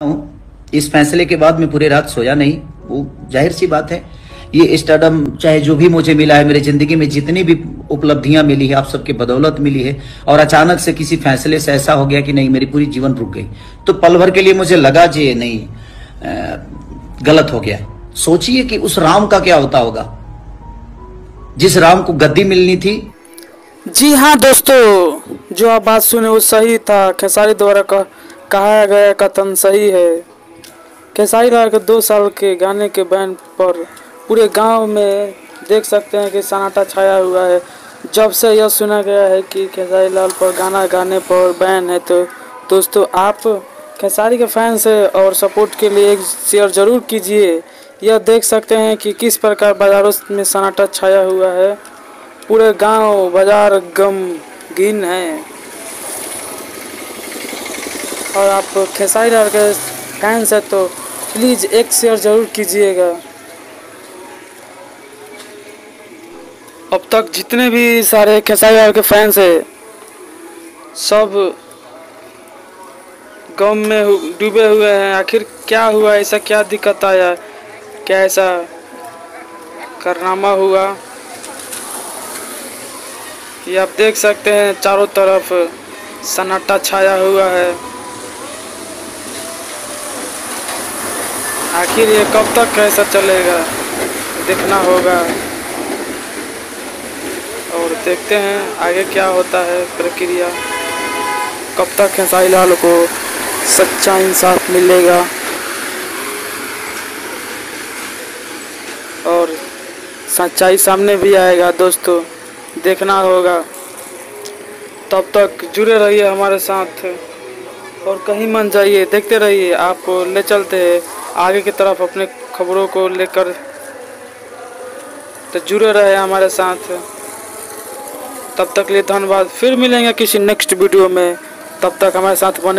हूँ। इस फैसले के बाद मैं पूरी रात सोया नहीं। वो जाहिर सी बात है, ये स्टारडम चाहे जो भी मुझे मिला है, मेरी जिंदगी में जितनी भी उपलब्धियां मिली है, आप सबके बदौलत मिली है। और अचानक से किसी फैसले से ऐसा हो गया कि नहीं, मेरी पूरी जीवन रुक गई। तो पल भर के लिए मुझे लगा जी नहीं, गलत हो गया। सोचिए कि उस राम का क्या होता होगा जिस राम को गद्दी मिलनी थी। जी हाँ दोस्तों, जो आप बात सुने वो सही था। खेसारी द्वारा कहा गया कथन सही है। खेसारी लाल के 2 साल के गाने के बैन पर पूरे गांव में देख सकते हैं कि सन्नाटा छाया हुआ है। जब से यह सुना गया है कि खेसारी लाल पर गाना गाने पर बैन है, तो दोस्तों आप खेसारी के फैंस है और सपोर्ट के लिए एक शेयर जरूर कीजिए। यह देख सकते हैं कि किस प्रकार बाजारों में सन्नाटा छाया हुआ है। पूरे गांव बाजार गमगीन है। और आप खेसारी लाल के फैंस है तो प्लीज़ एक शेयर ज़रूर कीजिएगा। अब तक जितने भी सारे खेसारी लाल के फैंस है सब गम में डूबे हुए हैं। आखिर क्या हुआ, ऐसा क्या दिक्कत आया, क्या ऐसा कारनामा हुआ, ये आप देख सकते हैं। चारों तरफ सन्नाटा छाया हुआ है। आखिर ये कब तक कैसा चलेगा, देखना होगा। और देखते हैं आगे क्या होता है प्रक्रिया, कब तक खेसारी लाल को सच्चा इंसाफ मिलेगा और सच्चाई सामने भी आएगा। दोस्तों देखना होगा। तब तक जुड़े रहिए हमारे साथ और कहीं मन जाइए, देखते रहिए। आपको ले चलते हैं आगे की तरफ अपने खबरों को लेकर। तो जुड़े रहे हमारे साथ। तब तक लिए धन्यवाद। फिर मिलेंगे किसी नेक्स्ट वीडियो में। तब तक हमारे साथ बने।